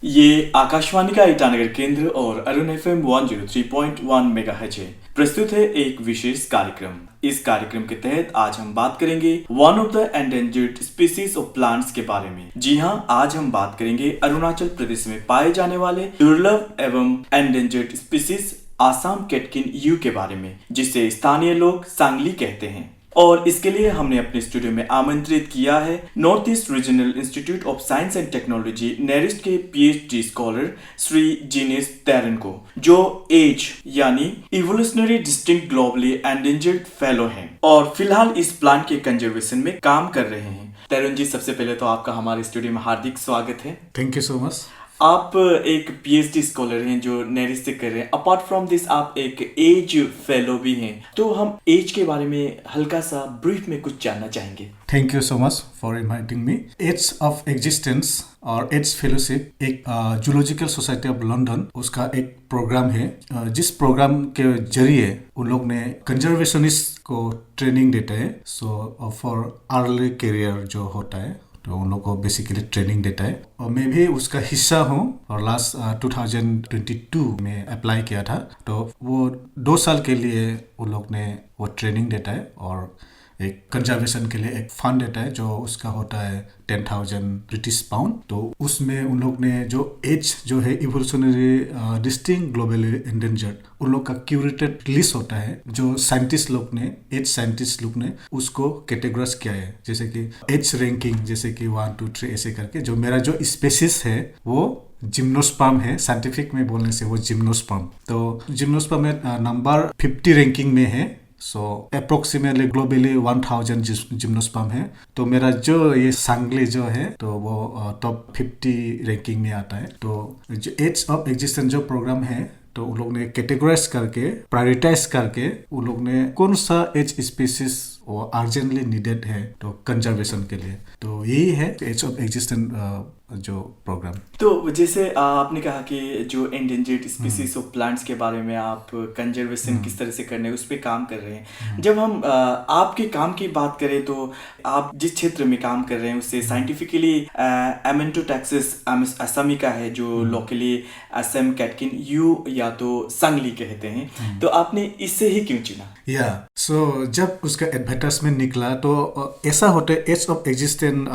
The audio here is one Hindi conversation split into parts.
ये आकाशवाणी का ईटानगर केंद्र और अरुण एफएम 103.1 मेगाहर्ट्ज है। प्रस्तुत है एक विशेष कार्यक्रम। इस कार्यक्रम के तहत आज हम बात करेंगे one of the endangered species of plants के बारे में। जी हाँ, आज हम बात करेंगे अरुणाचल प्रदेश में पाए जाने वाले दुर्लभ एवं endangered species Assam catkin you के बारे में, जिसे स्थानीय लोग सांगली कहते हैं। और इसके लिए हमने अपने स्टूडियो में आमंत्रित किया है north east regional institute of science and technology NERIST के पीएचडी स्कॉलर श्री जीनेस तैरन को, जो एज यानी evolutionary distinct globally endangered fellow हैं और फिलहाल इस प्लांट के कंजर्वेशन में काम कर रहे हैं। तैरन जी, सबसे पहले तो आपका हमारे स्टूडियो में हार्दिक स्वागत है। Thank you so much. आप एक पीएचडी स्कॉलर हैं जो नेरिस्ट से कर रहे हैं। अपार्ट फ्रॉम दिस आप एक एज फेलो भी हैं। तो हम एज के बारे में हल्का सा ब्रीफ में कुछ जानना चाहेंगे। Thank you so much for inviting me. EDGE of existence और एज फेलोशिप एक जूलॉजिकल सोसाइटी ऑफ लंदन उसका एक प्रोग्राम है, जिस प्रोग्राम के जरिए उन लोग ने कंजर्वेशनिस्ट को ट्रेनिंग देते हैं। सो फॉर अर्ली करियर जो होता है तो उन लोग को बेसिकली ट्रेनिंग देता है और मैं भी उसका हिस्सा हूँ। और लास्ट 2022 में अप्लाई किया था, तो वो 2 साल के लिए उन लोग ने वो ट्रेनिंग देता है और एक कंजर्वेशन के लिए एक फंड देता है जो उसका होता है 10,000 ब्रिटिश पाउंड। तो उसमें उन लोग ने जो एज जो है इवोल्यूशनरी डिस्टिंक्ट ग्लोबली एंडेंजर्ड, उन लोग का क्यूरेटेड लिस्ट होता है जो साइंटिस्ट लोग ने, एज साइंटिस्ट लोग ने उसको कैटेगराइज किया है, जैसे कि एज रैंकिंग, जैसे कि 1 2 3 ऐसे करके। जो मेरा जो स्पेसिस है वो जिम्नोस्पर्म है, साइंटिफिक में बोलने से वो जिम्नोस्पर्म। तो जिम्नोस्पर्म में नंबर 50 रैंकिंग में है। सो अप्रोक्सीमेटली ग्लोबली 1000 जिम्नोस्पर्म है। तो मेरा जो ये सांगली जो है तो वो टॉप 50 रैंकिंग में आता है। तो जो एज ऑफ एग्जिस्टेंस जो प्रोग्राम है तो उन लोग ने कैटेगराइज करके, प्रायोरिटाइज करके उन लोग ने कौन सा एज स्पीसीज वो अर्जेंटली नीडेड है तो कंजर्वेशन के लिए। तो यही है एज ऑफ एग्जिस्टेंस जो प्रोग्राम। तो जैसे आपने कहा कि जो एंडेंजर्ड स्पीसीज ऑफ प्लांट्स के बारे में आप कंजर्वेशन किस तरह से करने उस पर काम कर रहे हैं। जब हम आपके काम की बात करें तो आप जिस क्षेत्र में काम कर रहे हैं उससे साइंटिफिकली एमेंटोटैक्सिस असमिका है, जो लोकली असम कैटकिन यू या तो सांगली कहते हैं। तो आपने इससे ही क्यों चुना? सो जब उसका एडवर्टाइजमेंट निकला तो ऐसा होता है, एज ऑफ एग्जिस्टेंस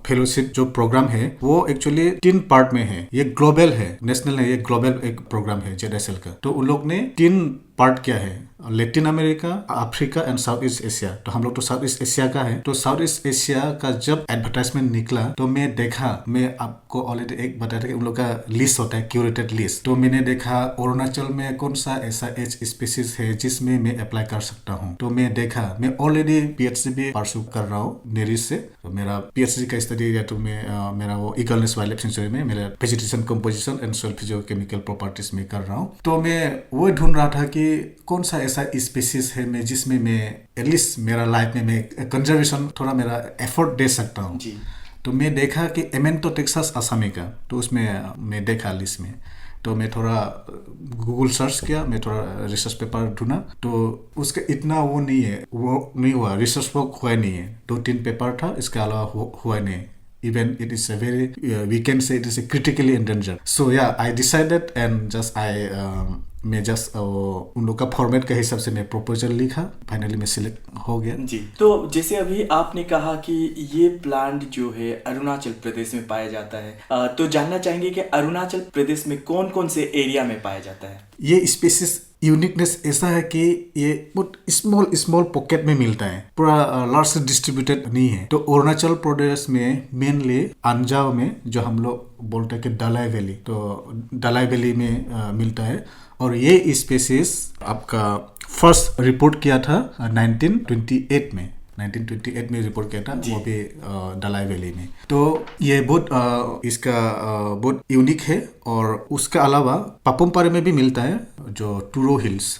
फेलोशिप जो प्रोग्राम है वो एक्चुअली 3 पार्ट में है। ये ग्लोबल है, नेशनल है, ये ग्लोबल एक प्रोग्राम है जेडएसएल का। तो उन लोग ने 3 पार्ट क्या है, Latin America, Africa and south East Asia. तो हम लोग तो साउथ ईस्ट एशिया का है। तो साउथ ईस्ट एशिया का जब एडवर्टाइजमेंट निकला तो मैं देखा, मैं आपको ऑलरेडी एक बताया था कि उन लोग का लिस्ट होता है, क्यूरेटेड लिस्ट। तो मैंने देखा अरुणाचल में कौन सा ऐसा एज स्पीसीज है जिसमें मैं अप्लाई कर सकता हूँ। तो मैं देखा, मैं ऑलरेडी पीएचडी भी परस्यू कर रहा हूँ नेरिस्ट से। तो मेरा पीएचडी का स्टडी या तो मैं मेरा वो इगलनेस वाइल्ड लाइफ सेंचुरी में मेरा vegetation composition and soil physicochemical properties में कर रहा हूँ। तो मैं वो ढूंढ रहा था कि कौन सा ऐसा स्पीसीज है मैं जिसमें मैं एटलीस्ट मेरा लाइफ में मैं कंजर्वेशन थोड़ा मेरा एफर्ट दे सकता हूँ। तो मैं देखा कि एमेंटोटैक्सिस असमिका, तो उसमें मैं देखा लिस्ट में। तो मैं थोड़ा गूगल सर्च किया, मैं थोड़ा रिसर्च पेपर ढूंढा। तो उसका इतना वो नहीं है, वो नहीं हुआ, रिसर्च वर्क हुआ नहीं है। 2-3 पेपर था, इसके अलावा हुआ नहीं। Even it is a very, we can say it is a critically endangered. So yeah, I decided and just मैं जस्ट उन लोग का फॉर्मेट के हिसाब से मैं प्रपोजल लिखा, फाइनली मैं सिलेक्ट हो गया। जी, तो जैसे अभी आपने कहा कि ये प्लांट जो है अरुणाचल प्रदेश में पाया जाता है, तो जानना चाहेंगे कि अरुणाचल प्रदेश में कौन कौन से एरिया में पाया जाता है? ये स्पीसीज यूनिकनेस ऐसा है कि ये बहुत स्मॉल पॉकेट में मिलता है, पूरा लार्ज डिस्ट्रीब्यूटेड नहीं है। तो अरुणाचल प्रदेश में मेनली अंजाव में, जो हम लोग बोलते हैं कि दलाई वैली, तो दलाई वैली में मिलता है। और ये स्पीसीज आपका फर्स्ट रिपोर्ट किया था 1928 में रिपोर्ट किया था, वो भी दलाई वैली में। तो ये बहुत इसका बहुत यूनिक है। और उसके अलावा पापुम पारे में भी मिलता है, जो टूरो हिल्स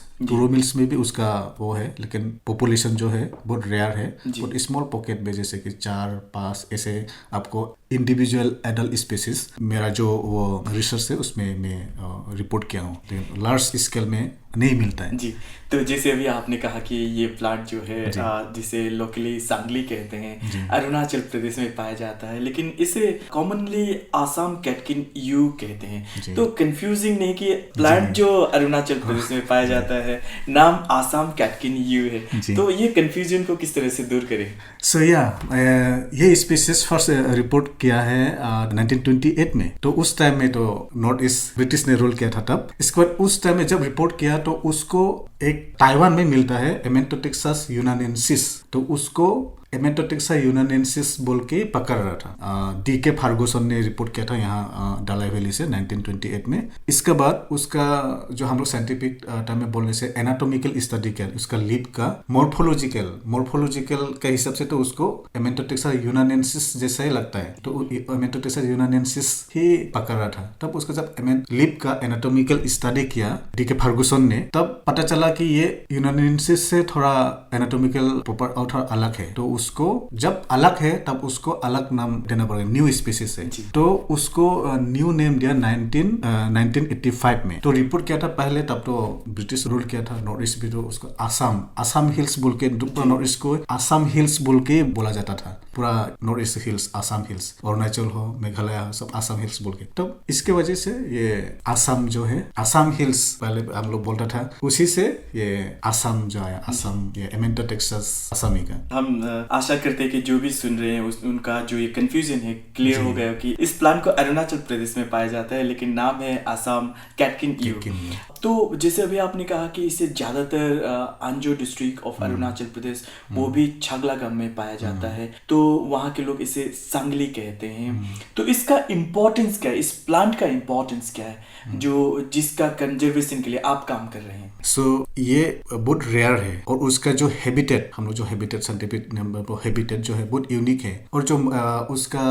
में भी उसका वो है, लेकिन पॉपुलेशन जो है बहुत रेयर है, बहुत स्मॉल पॉकेट में, जैसे कि 4-5 ऐसे आपको इंडिविजुअल एडल्ट स्पीसीज मेरा जो वो रिसर्च है उसमें मैं रिपोर्ट किया हूँ। लार्ज स्केल में नहीं मिलता है। जी। तो जैसे अभी आपने कहा कि ये प्लांट जो है जिसे लोकली सांगली कहते हैं, अरुणाचल प्रदेश में पाया जाता है, लेकिन इसे कॉमनली आसाम कैटकिन यू कहते हैं। तो कंफ्यूजिंग नहीं कि प्लांट जो अरुणाचल प्रदेश में पाया जाता है, नाम आसाम कैटकिन यू है, तो ये कंफ्यूजन को किस तरह से दूर करें? सो ये स्पीसीज फर्स्ट रिपोर्ट किया है 1928 में। तो उस टाइम में तो नॉर्थ ईस्ट ब्रिटिश ने रूल किया था तब। इसके बाद उस टाइम में जब रिपोर्ट किया तो उसको एक ताइवान में मिलता है एमेंटोटेक्सास यूनानेंसिस, तो उसको एमेंटोटेक्सा यूनानेंसिस बोल के पकड़ रहा था। डी.के. फर्गुसन ने रिपोर्ट किया था यहाँ डालाई वैली से 1928 में। इसके बाद उसका जो हम लोग साइंटिफिक टर्म में बोलने से एनाटॉमिकल स्टडी किया, उसका लीफ का मोर्फोलॉजिकल के हिसाब से तो उसको एमेंटोटेक्सा यूनानेंसिस जैसा ही लगता है, तो एमेंटोटेक्सा यूनानेंसिस ही पकड़ रहा था। तब उसका जब लीफ का एनाटॉमिकल स्टडी किया डी.के. फर्गुसन ने, तब पता चला कि ये यूनानेंसिस से थोड़ा एनाटॉमिकल प्रॉपर और थोड़ा अलग है। तो उसको जब अलग है तब उसको अलग नाम देना पड़ेगा, न्यू स्पीसीज है। तो उसको न्यू नेम दिया 1985 में। तो रिपोर्ट किया था पहले, तब तो ब्रिटिश रूल किया था नॉर्थ ईस्ट भी, तो उसको आसाम हिल्स बोल के, पूरा नॉर्थ ईस्ट को आसाम हिल्स बोल के बोला जाता था। पूरा north east hills, Assam hills, Arunachal हो, मेघालय हो, सब आसाम हिल्स बोल के। तो इसके वजह से ये आसाम जो है, आसाम हिल्स पहले हम लोग बोलता था, उसी से ये आसाम जो है, आसाम ये एमेंटोटेक्सास आसामी का। हम आशा करते हैं कि जो भी सुन रहे हैं उनका जो ये कंफ्यूजन है क्लियर हो गया कि इस प्लांट को अरुणाचल प्रदेश में पाया जाता है, लेकिन नाम है आसाम कैटकिन यू। तो जैसे अभी आपने कहा कि इसे ज्यादातर अंजो डिस्ट्रिक्ट ऑफ अरुणाचल प्रदेश, वो भी छगलागम में पाया जाता है, तो वहाँ के लोग इसे सांगली कहते हैं। तो इसका इम्पोर्टेंस क्या है, इस प्लांट का इम्पोर्टेंस क्या है जो जिसका कंजर्वेशन के लिए आप काम कर रहे हैं? ये बहुत रेयर है, और उसका जो हैबिटेट, हम लोग जो हैबिटेट साइंटिफिक हैबिटेट जो है बहुत यूनिक है। और जो उसका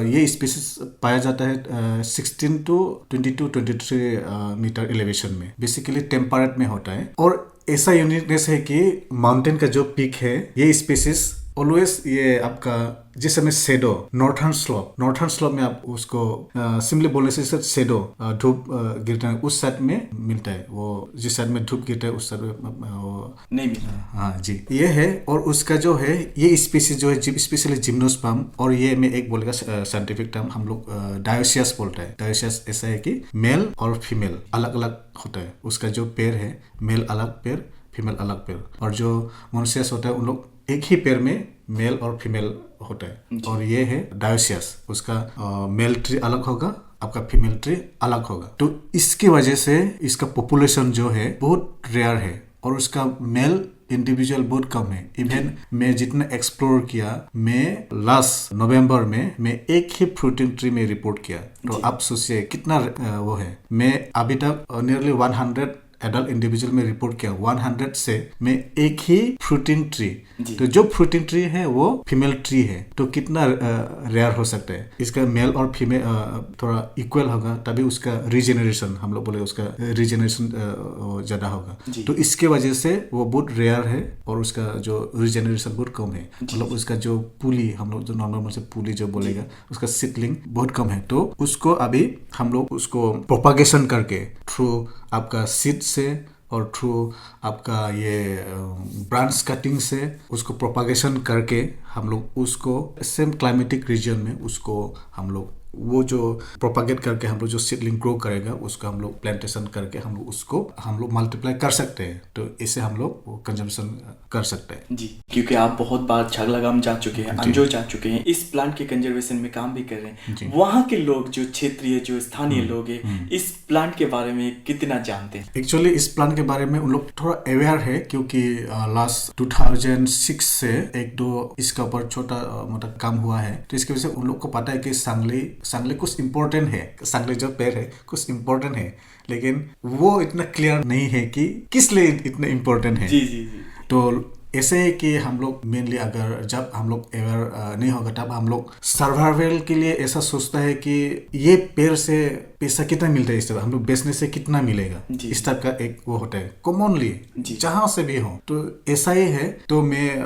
ये स्पीसीज पाया जाता है 16 to 23 मीटर एलिवेशन में, बेसिकली टेम्परेट में होता है। और ऐसा यूनिकनेस है कि माउंटेन का जो पीक है, ये स्पीसीज ऑलवेज ये आपका जिस समय शेडो नॉर्थर्न स्लोप में आप उसको सिंपली बोलने से शेडो धूप गिरता है उस साइड में मिलता है। वो जिस साइड में धूप गिरता है उस साइड में वो नहीं मिलता। हाँ जी, ये है। और उसका जो है ये स्पीसीज जो है स्पेशली जिम्नोस्पर्म, और ये में एक बोलेगा साइंटिफिक टर्म हम लोग डायोसियस बोलता है। डायोसियस ऐसा है कि मेल और फीमेल अलग अलग होता है। उसका जो पेड़ है, मेल अलग पेड़, फीमेल अलग पेड़। और जो मोनोसियस होता है उन लोग एक ही पेड़ में मेल और फीमेल होता है। और ये है डायोसियस, उसका मेल ट्री अलग होगा, आपका फीमेल ट्री अलग होगा। तो इसकी वजह से इसका पॉपुलेशन जो है बहुत रेयर है, और उसका मेल इंडिविजुअल बहुत कम है। इवन मैं जितना एक्सप्लोर किया, मैं लास्ट नवंबर में मैं एक ही फ्रूटिंग ट्री में रिपोर्ट किया। तो आप सोचिए कितना वो है। मैं अभी तक नियरली 100 एडल्ट इंडिविजुअल में रिपोर्ट किया, 100 से मैं एक ही फ्रूटिंग ट्री, तो जो फ्रूटिंग ट्री है वो फीमेल ट्री है, तो कितना रेयर हो सकता है। इसका मेल और फीमेल थोड़ा इक्वल होगा, तभी उसका रीजेनरेशन, हम लोग बोले उसका रीजेनरेशन ज्यादा होगा। तो इसके वजह से वो बहुत रेयर है, और उसका जो रीजेनरेशन बहुत कम है। मतलब उसका जो पुली, हम लोग जो नॉर्मल से पुली जो बोलेगा, उसका सिडलिंग बहुत कम है। तो उसको अभी हम लोग उसको प्रोपागेशन करके थ्रू आपका सीड से और थ्रू आपका ये ब्रांच कटिंग से उसको प्रोपागेशन करके हम लोग उसको सेम क्लाइमेटिक रीजन में उसको हम लोग वो जो प्रोपागेट करके हम लोग जो सीडलिंग ग्रो करेगा उसको हम लोग प्लांटेशन करके हम लोग मल्टीप्लाई कर सकते हैं। तो इससे हम लोग वो कंजम्पशन कर सकते हैं जी। क्योंकि आप बहुत बार छगलागम जा चुके हैं, अंजो जा चुके हैं, इस प्लांट के कंजर्वेशन में काम भी कर रहे हैं। वहाँ के लोग जो क्षेत्रीय जो स्थानीय लोग हैं इस प्लांट के बारे में कितना जानते हैं? एक्चुअली इस प्लांट के बारे में उन लोग थोड़ा अवेयर है, क्योंकि लास्ट 2006 से एक दो इसका ऊपर छोटा मतलब काम हुआ है। तो इसकी वजह से उन लोग को पता है कि सांगली कुछ इम्पोर्टेंट है, सांगली जो पेड़ है कुछ इम्पोर्टेंट है, लेकिन वो इतना क्लियर नहीं है कि किस लिए इतना इम्पोर्टेंट है। जी। तो ऐसे है कि हम लोग मेनली अगर जब हम लोग अवेयर नहीं होगा तब हम लोग सर्वाइवल के लिए ऐसा सोचता है कि ये पेड़ से पैसा कितना मिलता है, इस तरह हम लोग बेचने से कितना मिलेगा, इस टाइप का एक वो होता है कॉमनली जहां से भी हो। तो ऐसा ही है। तो मैं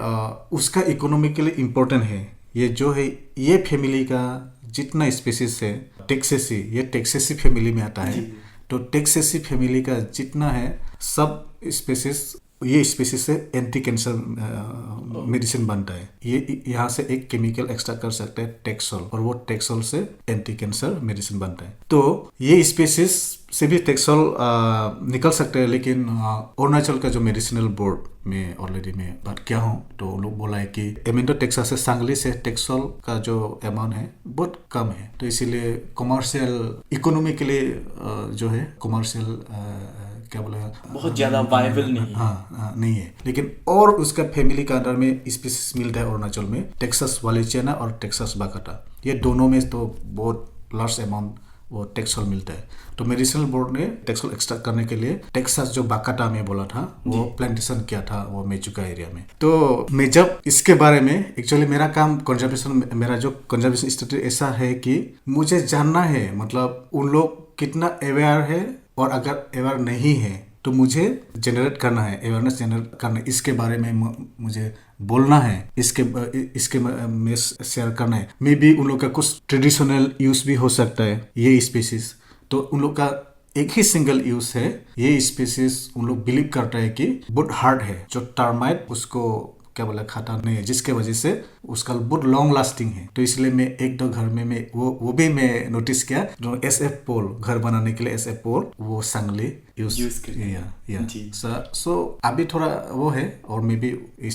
उसका इकोनॉमिकली इम्पोर्टेंट है। ये जो है ये फैमिली का जितना स्पीसीज है टेक्सेसी, ये टेक्सेसी फैमिली में आता है। तो टेक्सेसी फैमिली का जितना है सब स्पीसीज, ये स्पीसीज से एंटी कैंसर मेडिसिन बनता है। ये यहाँ से एक केमिकल एक्सट्रैक्ट कर सकते हैं टेक्सोल, और वो टेक्सोल से एंटी कैंसर मेडिसिन बनता है। तो ये स्पीसीज से भी टेक्सोल निकल सकते हैं, लेकिन अरुणाचल का जो मेडिसिनल बोर्ड में ऑलरेडी मैं बात किया हूँ, तो वो लोग बोला है कि एमिंडो टेक्सास से सांगली से टेक्सोल का जो अमाउंट है बहुत कम है, तो इसीलिए कमर्शियल इकोनॉमिकली जो है कमर्शियल क्या बोला बहुत ज्यादा वायबल नहीं है। हाँ नहीं है। लेकिन और उसका फैमिली का अंडर में स्पीसीज मिलता है अरुणाचल में, टेक्सास वालेचियाना और टेक्सास बाकाटा, ये दोनों में तो बहुत लार्ज अमाउंट वो टेक्सोल मिलता है। तो मेडिसिनल बोर्ड ने टेक्सोल एक्सट्रैक्ट करने के लिए टेक्सास जो बाकाटा में बोला था वो प्लांटेशन किया था वो मेचुका एरिया में। तो मैं जब इसके बारे में एक्चुअली मेरा काम कंजर्वेशन, मेरा जो कंजर्वेशन स्टडी ऐसा है कि मुझे जानना है मतलब उन लोग कितना अवेयर है, और अगर अवेयर नहीं है तो मुझे जनरेट करना है, अवेयरनेस जनरेट करना है, इसके बारे में मुझे बोलना है, इसके में शेयर करना है। मे बी उन लोग का कुछ ट्रेडिशनल यूज भी हो सकता है ये स्पीसीज, तो उन लोग का एक ही सिंगल यूज है। ये स्पीसीज उन लोग बिलीव करता है कि बहुत हार्ड है, जो टर्माइट उसको क्या बोला खाता नहीं है, जिसके वजह से उसका बहुत लॉन्ग लास्टिंग है। तो इसलिए मैं एक दो घर में मैं वो भी मैं नोटिस किया, जो SF पोल घर बनाने के लिए SF पोल वो सांगली यूज सो अभी थोड़ा वो है, और मे बी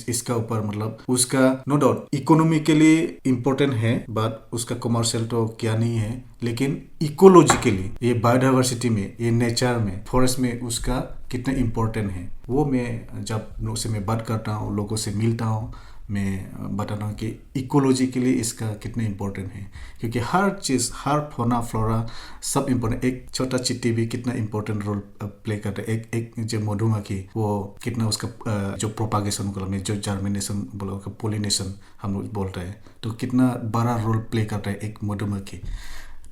इसका ऊपर मतलब उसका नो डाउट इकोनॉमिकली इम्पोर्टेंट है, बट उसका कमर्शियल तो क्या नहीं है, लेकिन इकोलॉजिकली ये बायोडाइवर्सिटी में, ये नेचर में, फॉरेस्ट में उसका कितना इम्पोर्टेंट है, वो मैं जब लोग से मैं बात करता हूँ, लोगों से मिलता हूँ, मैं बताता हूँ कि इकोलॉजी के लिए इसका कितना इम्पोर्टेंट है, क्योंकि हर चीज़, हर फौना फ्लोरा सब इम्पोर्टेंट। एक छोटा चींटी भी कितना इम्पोर्टेंट रोल प्ले करता है, एक जो मधुमक्खी वो कितना उसका जो प्रोपागेशन को जो जर्मिनेशन बोला, पोलिनेशन हम लोग बोलते हैं, तो कितना बड़ा रोल प्ले करता है एक मधुमक्खी।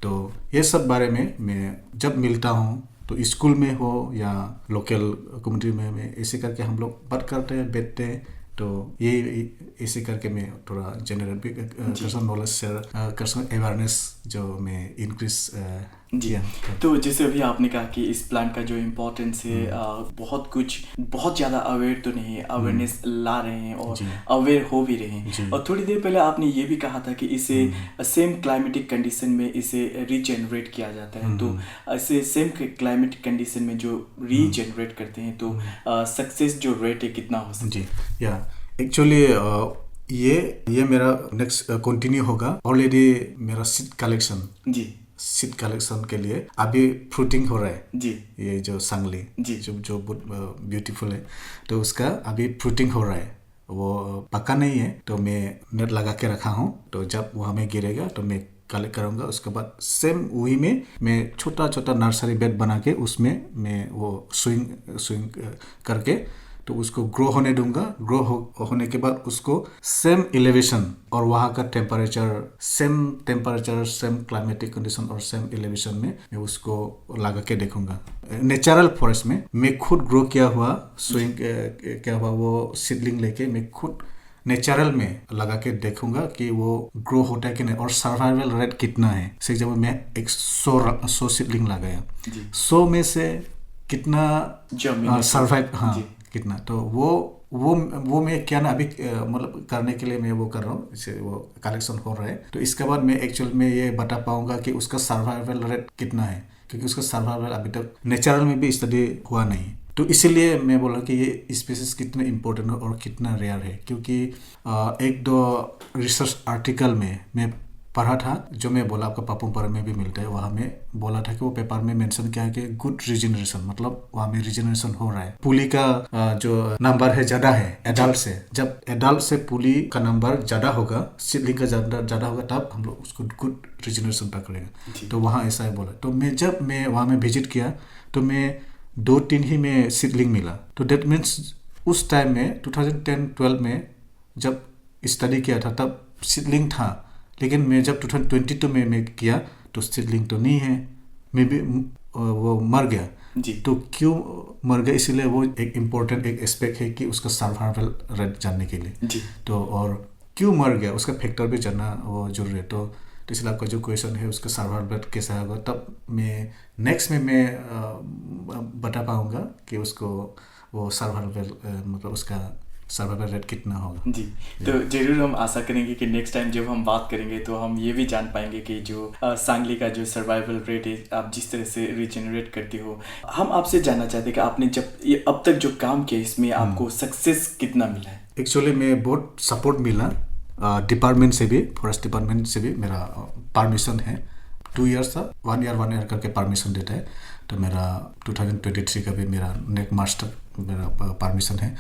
तो ये सब बारे में मैं जब मिलता हूँ, तो स्कूल में हो या लोकल कम्युनिटी में, मैं ऐसे करके हम लोग बात करते हैं, बैठते हैं, तो ये इसी करके मैं थोड़ा जनरल भी कर सकूँ, नॉलेज शेयर कर सकूँ, अवेयरनेस जो मैं इंक्रीज जी। तो जैसे अभी आपने कहा कि इस प्लांट का जो इम्पोर्टेंस है, बहुत कुछ बहुत ज़्यादा अवेयर तो नहीं है, अवेयरनेस ला रहे हैं और अवेयर हो भी रहे हैं। और थोड़ी देर पहले आपने ये भी कहा था कि इसे सेम क्लाइमेटिक कंडीशन में इसे रीजनरेट किया जाता है, तो ऐसे सेम क्लाइमेटिक कंडीशन में जो रीजनरेट करते हैं तो सक्सेस जो रेट है कितना हो सकता है? जी या एक्चुअली ये मेरा नेक्स्ट कंटिन्यू होगा। ऑलरेडी मेरा सीड कलेक्शन, सीड कलेक्शन के लिए अभी फ्रूटिंग हो रहा है जी, ये जो सांगली जो बहुत ब्यूटीफुल है, तो उसका अभी फ्रूटिंग हो रहा है, वो पका नहीं है, तो मैं नेट लगा के रखा हूँ, तो जब वहाँ में गिरेगा तो मैं कलेक्ट करूँगा। उसके बाद सेम वही में मैं छोटा छोटा नर्सरी बेड बना के उसमें मैं वो स्विंग करके तो उसको ग्रो होने दूंगा। ग्रो होने के बाद उसको सेम एलिवेशन और वहाँ का टेम्परेचर सेम क्लाइमेटिक कंडीशन और सेम एलिवेशन में मैं उसको लगा के देखूंगा। नेचुरल फॉरेस्ट में मैं खुद ग्रो किया हुआ स्विंग क्या हुआ वो सीडलिंग लेके मैं खुद नेचुरल में लगा के देखूंगा कि वो ग्रो होता है कि नहीं और सर्वाइवल रेट कितना है। जब मैं एक 100 सीडलिंग लगाया, 100 में से कितना सर्वाइव कितना, तो वो मैं क्या ना अभी मतलब करने के लिए मैं वो कर रहा हूँ, इसे वो कलेक्शन हो रहा है। तो इसके बाद मैं एक्चुअल में ये बता पाऊंगा कि उसका सर्वाइवल रेट कितना है, क्योंकि उसका सर्वाइवल अभी तक नेचुरल में भी स्टडी हुआ नहीं। तो इसीलिए मैं बोला कि ये स्पीसीज कितना इम्पोर्टेंट है और कितना रेयर है, क्योंकि एक दो रिसर्च आर्टिकल में मैं पढ़ा था, जो मैं बोला आपका पापुमपर में भी मिलता है, वहाँ में बोला था कि वो पेपर में मेंशन किया है कि गुड रिजेनरेशन, मतलब वहाँ में रिजेनरेशन हो रहा है। पुली का जो नंबर है ज़्यादा है एडल्ट से, जब एडल्ट से पुली का नंबर ज़्यादा होगा, सीडलिंग का ज़्यादा होगा, तब हम लोग उसको गुड रिजेनरेशन पकड़ेगा। तो वहाँ ऐसा ही बोला। तो जब मैं वहाँ में विजिट किया तो मैं 2-3 ही में सीडलिंग मिला। तो डेट मीन्स उस टाइम में 2010-12 में जब स्टडी किया था तब सीडलिंग था, लेकिन मैं जब 2022 में मैं किया तो सीडलिंग तो नहीं है, मे बी वो मर गया जी। तो क्यों मर गया, इसलिए वो एक इम्पोर्टेंट एक एस्पेक्ट है कि उसका सर्वाइवल रेट जानने के लिए जी। तो और क्यों मर गया उसका फैक्टर भी जानना वो जरूरी है। तो तो इसलिए आपका जो क्वेश्चन है उसका सर्वाइवल रेट कैसा होगा, तब मैं नेक्स्ट में मैं बता पाऊँगा कि उसको वो सर्वाइवल मतलब उसका सर्वाइवल रेट कितना होगा। जी, तो जरूर हम आशा करेंगे कि नेक्स्ट टाइम जब हम बात करेंगे तो हम ये भी जान पाएंगे कि जो सांगली का जो सर्वाइवल रेट है, आप जिस तरह से रिजेनरेट करते हो। हम आपसे जानना चाहते हैं कि आपने जब ये अब तक जो काम किया इसमें आपको सक्सेस कितना मिला है? एक्चुअली मैं बहुत सपोर्ट मिला डिपार्टमेंट से भी, फॉरेस्ट डिपार्टमेंट से भी। मेरा परमिशन है 2 ईयर्स था, 1 ईयर करके परमिशन देता है। तो मेरा 2023 का भी मेरा नेक मास्टर मेरा परमिशन है।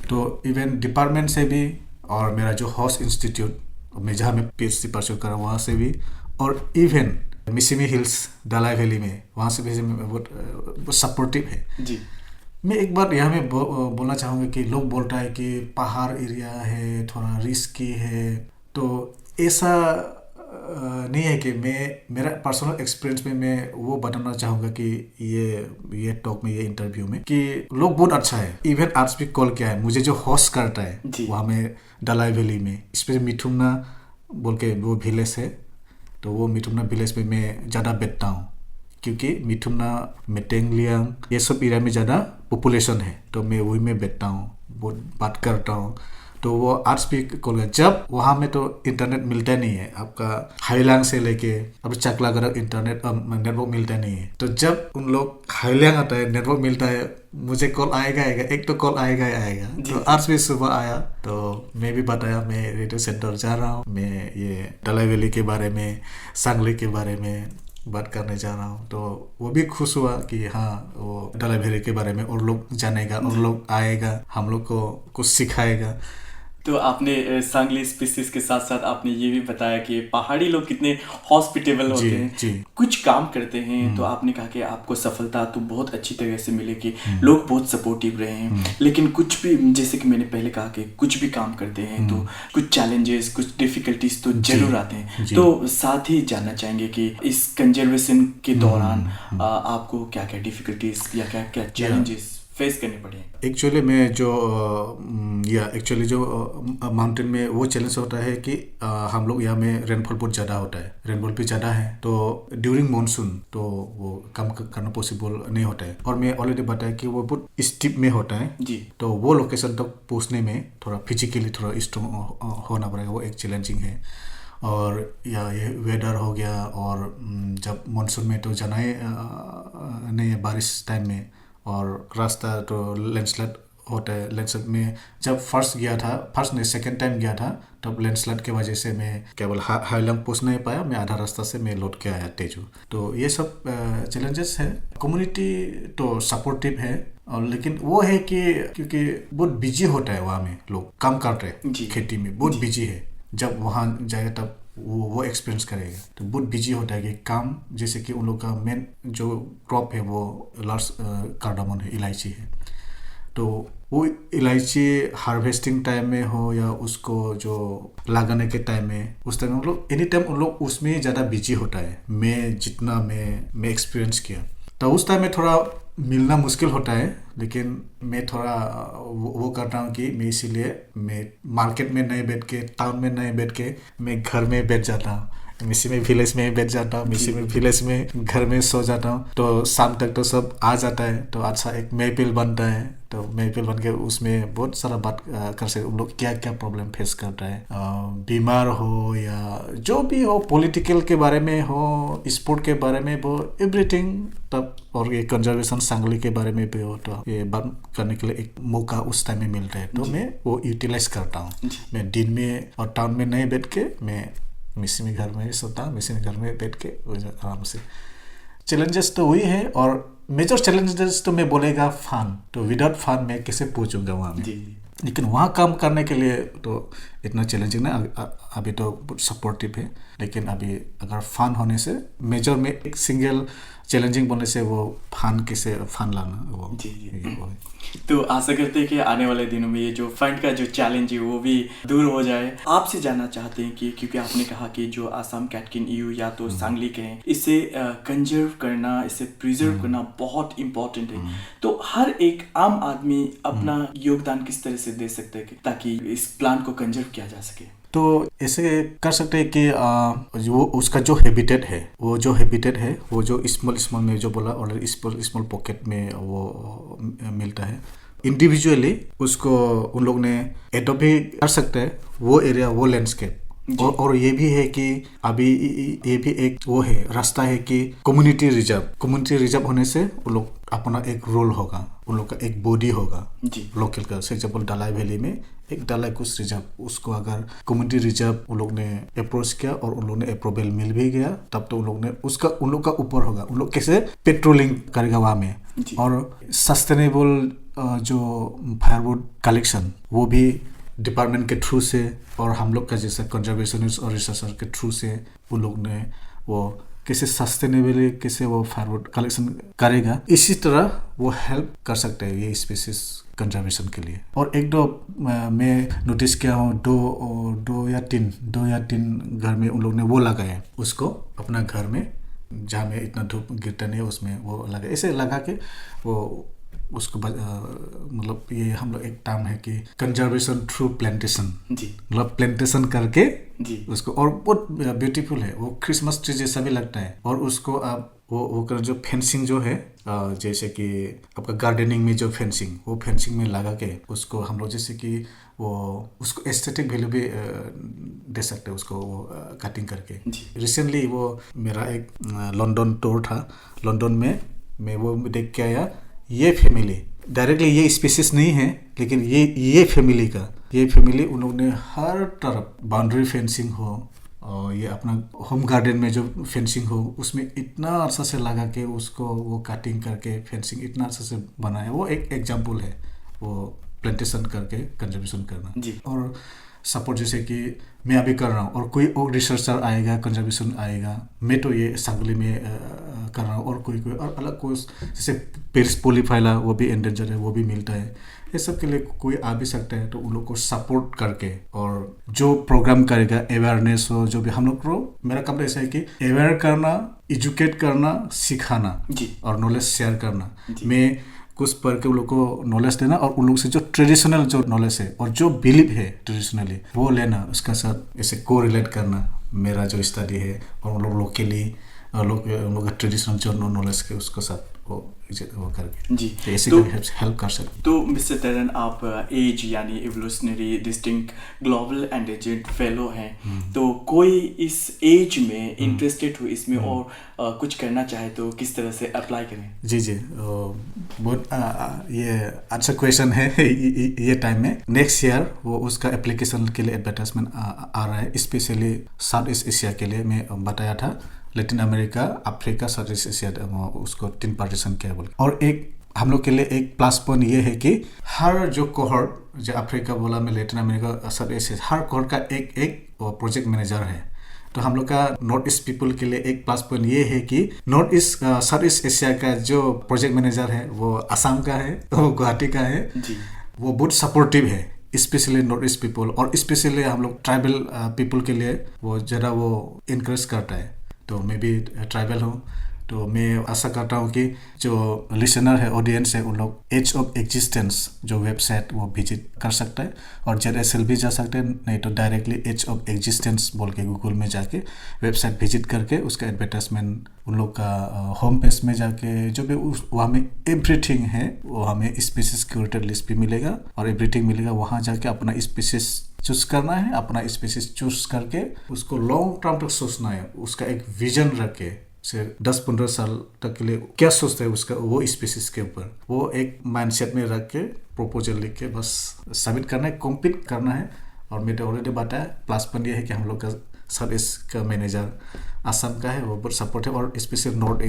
तो इवन डिपार्टमेंट से भी और मेरा जो हॉर्स इंस्टीट्यूट में जहाँ मैं PhD परस्यू कर रहा हूँ वहाँ से भी, और इवन मिसिमी हिल्स दलाई वैली में वहाँ से भी बहुत सपोर्टिव है। जी, मैं एक बार यहाँ में बोलना चाहूँगा कि लोग बोलता है कि पहाड़ एरिया है, थोड़ा रिस्की है। तो ऐसा नहीं है कि मेरा पर्सनल एक्सपीरियंस में मैं वो बताना चाहूँगा कि ये टॉक में, ये इंटरव्यू में, कि लोग बहुत अच्छा है। इवन आज भी कॉल किया है मुझे जो होस्ट करता है वहाँ में दलाई वैली में, स्पेशली मिथुना बोल के वो विलेज है। तो वो मिथुना विलेज में मैं ज़्यादा बैठता हूँ क्योंकि मिथुना मेटेंगलियांग ये सब एरिया में ज़्यादा पॉपुलेशन है। तो मैं वही में बैठता हूँ, बहुत बात करता हूँ। तो वो आज भी कॉल गया जब वहाँ में तो इंटरनेट मिलता नहीं है, आपका हाईलैंड से लेके अब चकला गरक इंटरनेट नेटवर्क मिलता नहीं है। तो जब उन लोग हाईलैंड आता है, नेटवर्क मिलता है, मुझे कॉल आएगा, एक तो कॉल आएगा। तो आज भी सुबह आया तो मैं भी बताया मैं रेडियो सेंटर जा रहा हूँ, मैं ये दलाई वैली के बारे में, सांगली के बारे में बात करने जा रहा हूँ। तो वो भी खुश हुआ कि हाँ वो दलाई वैली के बारे में और लोग जानेगा और लोग आएगा, हम लोग को कुछ सिखाएगा। तो आपने सांगली स्पीसीज के साथ साथ आपने ये भी बताया कि पहाड़ी लोग कितने हॉस्पिटेबल होते हैं, कुछ काम करते हैं। तो आपने कहा कि आपको सफलता तो बहुत अच्छी तरह से मिले कि लोग बहुत सपोर्टिव रहे हैं, लेकिन कुछ भी, जैसे कि मैंने पहले कहा कि कुछ भी काम करते हैं तो कुछ चैलेंजेस, कुछ डिफिकल्टीज तो जरूर आते हैं। तो साथ ही जानना चाहेंगे कि इस कंजर्वेशन के दौरान आपको क्या क्या डिफिकल्टीज या क्या क्या चैलेंजेस फेस करने पड़े? एक्चुअली मैं जो माउंटेन में वो चैलेंज होता है कि हम लोग यहाँ में रेनफॉल बहुत ज़्यादा होता है, रेनफॉल भी ज़्यादा है। तो ड्यूरिंग मानसून तो वो काम करना पॉसिबल नहीं होता है। और मैं ऑलरेडी बताया कि वो बहुत स्टीप में होता है जी। तो वो लोकेशन तक पहुँचने में थोड़ा फिजिकली थोड़ा स्ट्रॉन्ग होना पड़ेगा, वो एक चैलेंजिंग है। और ये वेदर हो गया, और जब मानसून में तो जाना ही नहीं है, बारिश टाइम में, और रास्ता तो लैंडस्लाइड होता है। लैंडस्लाइड में जब फर्स्ट नहीं सेकेंड टाइम गया था तब लैंडस्लाइड की वजह से मैं केवल हाईलैंड पहुंच नहीं पाया, मैं आधा रास्ता से मैं लौट के आया तेजू। तो ये सब चैलेंजेस है। कम्युनिटी तो सपोर्टिव है, और लेकिन वो है कि क्योंकि बहुत बिजी होता है वहाँ में, लोग काम करते हैं खेती में, बहुत बिजी है। जब वहाँ जाएगा तब वो एक्सपीरियंस करेगा। तो बहुत बिजी होता है कि काम, जैसे कि उन लोग का मेन जो क्रॉप है वो लार्ज कार्डामन है, इलायची है। तो वो इलायची हार्वेस्टिंग टाइम में हो या उसको जो लगाने के टाइम में, उस टाइम उन लोग एनी टाइम उन लोग उसमें ज़्यादा बिजी होता है। मैं जितना मैं एक्सपीरियंस किया तो उस टाइम में थोड़ा मिलना मुश्किल होता है, लेकिन मैं थोड़ा वो करता हूँ कि मैं इसीलिए मैं मार्केट में नहीं बैठ के, टाउन में नहीं बैठ के, मैं घर में बैठ जाता हूँ। मिसी में विलेज में बैठ जाता हूँ, मिसी में विलेज में घर में सो जाता हूँ। तो शाम तक तो सब आ जाता है, तो अच्छा एक महफिल बनता है। तो महफिल बन के उसमें बहुत सारा बात कर सकते, उन लोग क्या क्या प्रॉब्लम फेस करता है, बीमार हो या जो भी हो, पॉलिटिकल के बारे में हो, स्पोर्ट के बारे में हो, एवरीथिंग। तब और ये कंजर्वेशन सांगली के बारे में भी हो, तो ये बात करने के लिए एक मौका उस टाइम में मिलता है। तो मैं वो यूटिलाइज करता हूँ। मैं दिन में और टाउन में नहीं बैठ के, मैं मिसी में घर में सोता हूँ, मिसी में घर में बैठ के आराम से। चैलेंजेस तो वही है, और मेजर चैलेंजेस तो मैं बोलेगा फन। तो विदाउट फन मैं कैसे पहुँचूंगा वहाँ में? लेकिन वहाँ काम करने के लिए तो इतना चैलेंजिंग ना, अभी तो सपोर्टिव है। लेकिन अभी अगर फन होने से, मेजर में एक सिंगल चैलेंजिंग बोलने से वो फन कैसे फन लाना, वो जी। तो आशा करते हैं कि आने वाले दिनों में ये जो फंड का जो चैलेंज है वो भी दूर हो जाए। आपसे जानना चाहते हैं कि क्योंकि आपने कहा कि जो आसाम कैटकिन ईयू या तो सांगली के हैं, इसे कंजर्व करना, इसे प्रिजर्व करना बहुत इम्पोर्टेंट है। तो हर एक आम आदमी अपना योगदान किस तरह से दे सकते हैं ताकि इस प्लान को कंजर्व किया जा सके? तो ऐसे कर सकते हैं कि जो उसका जो हैबिटेट है वो जो स्मॉल स्मॉल में जो बोला ऑलरेडी स्मॉल स्मॉल पॉकेट में वो मिलता है। इंडिविजुअली उसको उन लोग ने एडॉप्ट भी कर सकते हैं वो एरिया वो लैंडस्केप। और ये भी है कि अभी ये भी एक वो है रास्ता है कि कम्युनिटी रिजर्व होने से उन लोग अपना एक रोल होगा, उन लोग का एक बॉडी होगा लोकल का। फॉर एग्जाम्पल डालाई वैली में एक डालाई कुछ रिजर्व, उसको अगर कम्युनिटी रिजर्व उन लोग ने अप्रोच किया और उन लोग ने अप्रूवल मिल भी गया, तब तो उन लोग ने उसका उन लोग का ऊपर होगा, उन लोग कैसे पेट्रोलिंग करेगा वहाँ में। और सस्टेनेबल जो फायरवुड कलेक्शन वो भी डिपार्टमेंट के थ्रू से और हम लोग का जैसा कंजर्वेशनिस्ट और रिसर्चर के थ्रू से उन लोग ने वो कैसे सस्टेनेबली कैसे वो फायरवुड कलेक्शन करेगा, इसी तरह वो हेल्प कर सकते हैं ये स्पीसीज कंजर्वेशन के लिए। और एक दो मैं नोटिस किया हूँ दो या तीन घर में उन लोग ने वो लगाए उसको अपना घर में, जहाँ में इतना धूप गिरता नहीं है उसमें वो लगा, ऐसे लगा के वो उसको मतलब ये हम लोग एक टर्म है कि कंजर्वेशन थ्रू प्लांटेशन, मतलब प्लांटेशन करके उसको। और बहुत ब्यूटीफुल है वो, क्रिसमस ट्री जैसा भी लगता है। और उसको आप वो कर जो फेंसिंग जो है जैसे कि आपका गार्डनिंग में जो फेंसिंग, वो फेंसिंग में लगा के उसको हम लोग जैसे कि वो उसको एस्थेटिक वैल्यू भी दे सकते हैं उसको वो कटिंग करके। रिसेंटली वो मेरा एक लंदन टूर था, लंदन में मैं वो देख के आया। ये फैमिली डायरेक्टली ये स्पीसीज नहीं है, लेकिन ये फैमिली उन लोग ने हर तरफ बाउंड्री फेंसिंग हो और ये अपना होम गार्डन में जो फेंसिंग हो उसमें इतना अर्सा से लगा के उसको वो कटिंग करके फेंसिंग इतना अर्सा से बनाया। वो एक एग्जाम्पल है वो प्लांटेशन करके कंजर्वेशन करना। और सपोर्ट जैसे कि मैं अभी कर रहा हूँ और कोई और रिसर्चर आएगा, कंजर्वेशन आएगा, मैं तो ये सांगली में कर रहा हूँ और कोई और अलग कोई जैसे पेरिस पोलीफाइला वो भी एंडेंजर है, वो भी मिलता है। ये सब के लिए कोई आ भी सकता है, तो उन लोग को सपोर्ट करके और जो प्रोग्राम करेगा अवेयरनेस हो, जो भी हम लोग को, मेरा काम ऐसा है कि अवेयर करना, एजुकेट करना, सिखाना और नॉलेज शेयर करना। मैं कुछ पढ़ के उन लोग को नॉलेज देना और उन लोग से जो ट्रेडिशनल जो नॉलेज है और जो बिलीव है ट्रेडिशनली वो लेना, उसका साथ ऐसे को रिलेट करना मेरा जो स्टडी है, और उन लोग लोकली उन लोग का ट्रेडिशनल जो नॉलेज के उसको साथ वो करके जी तो ऐसे हेल्प कर सकते। तो मिस्टर तेरन, आप एज यानी evolutionary distinct global endangered fellow हैं, तो कोई इस एज में इंटरेस्टेड हो इसमें और कुछ करना चाहे तो किस तरह से अप्लाई करें? जी बहुत ये अच्छा क्वेश्चन है। ये टाइम में नेक्स्ट ईयर वो उसका एप्लीकेशन के लिए एडवर्टाइजमेंट आ रहा है, स्पेशली साउथ ईस्ट एशिया के लिए। मैं बताया था Latin America, Africa, south East Asia, उसको 3 पार्टीशन किया बोल। और एक हम लोग के लिए एक प्लस पॉइंट ये है कि हर जो कोहॉर्ट, जो अफ्रीका बोला मैं, Latin America, South East Asia, हर कोहॉर्ट का एक प्रोजेक्ट मैनेजर है। तो हम लोग का नॉर्थ ईस्ट पीपल के लिए एक प्लस पॉइंट ये है कि north east south East Asia का जो प्रोजेक्ट मैनेजर है वो असम का है, वो गुवाहाटी का है, वो बहुत सपोर्टिव है, स्पेशली नॉर्थ ईस्ट पीपल। और स्पेशली हम लोग ट्राइबल पीपल के लिए वो ज़रा वो इनकरेज करता है। तो मैं भी ट्राइबल हूँ, तो मैं आशा करता हूँ कि जो लिसनर है, ऑडियंस है, उन लोग एज ऑफ एग्जिस्टेंस जो वेबसाइट वो विजिट कर सकता है और ZSL भी जा सकते हैं, नहीं तो डायरेक्टली एज ऑफ एग्जिस्टेंस बोल के गूगल में जाके वेबसाइट विजिट करके उसका एडवर्टाइजमेंट उन लोग का होम पेज में जाके जो भी वहाँ में एवरीथिंग है, वो हमें स्पीसीज क्यूरेटेड लिस्ट भी मिलेगा और एवरीथिंग मिलेगा। वहाँ जाके अपना स्पीसीज चूज करना है, अपना स्पीसीज चूज करके उसको लॉन्ग टर्म तक सोचना है, उसका एक विजन रख के से 10-15 साल तक के लिए क्या सोचता है उसका वो स्पीसीज के ऊपर, वो एक माइंडसेट में रख के प्रपोजल लिख के बस सबमिट करना है, कॉम्पीट करना है। और मैंने ऑलरेडी बताया प्लस पॉइंट ये है कि हम लोग का साउथ ईस्ट का मैनेजर असम का है, वो बहुत सपोर्ट है। और स्पेशली नॉर्थ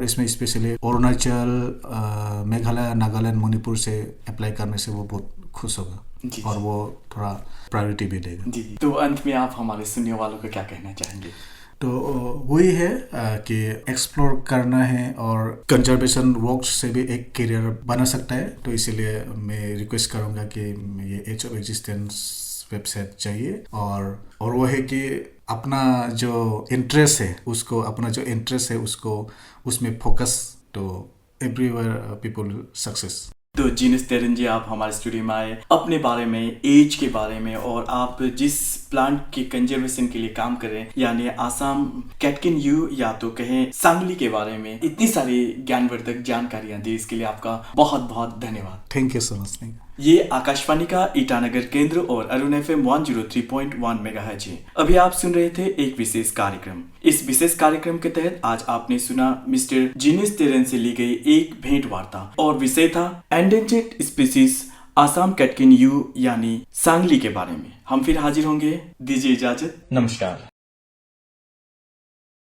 ईस्ट में स्पेशली अरुणाचल, मेघालय, नागालैंड, मणिपुर से अप्लाई करने से वो बहुत खुश होगा और वो थोड़ा प्रायोरिटी भी देगा। जी, तो अंत में आप हमारे सुनने वालों को क्या कहना चाहेंगे? तो वही है कि एक्सप्लोर करना है और कंजर्वेशन वर्क से भी एक करियर बना सकता है। तो इसीलिए मैं रिक्वेस्ट करूँगा कि ये एज ऑफ एग्जिस्टेंस वेबसाइट चाहिए और वो है कि अपना जो इंटरेस्ट है उसको उसमें फोकस, तो एवरीवेयर पीपल सक्सेस। तो जीनस तेरन जी, आप हमारे स्टूडियो में आए, अपने बारे में, एज के बारे में और आप जिस प्लांट के कंजर्वेशन के लिए काम कर रहे हैं यानी आसाम कैटकिन यू या तो कहें सांगली के बारे में इतनी सारी ज्ञानवर्धक जानकारियां दी, इसके लिए आपका बहुत बहुत धन्यवाद। Thank you so much. ये आकाशवाणी का ईटानगर केंद्र और अरुण FM 103.1 मेगाहर्ट्ज है। अभी आप सुन रहे थे एक विशेष कार्यक्रम। इस विशेष कार्यक्रम के तहत आज आपने सुना मिस्टर जीनस तेरन से ली गई एक भेंट वार्ता और विषय था endangered species Assam catkin you यानी सांगली के बारे में। हम फिर हाजिर होंगे, दीजिए इजाजत, नमस्कार।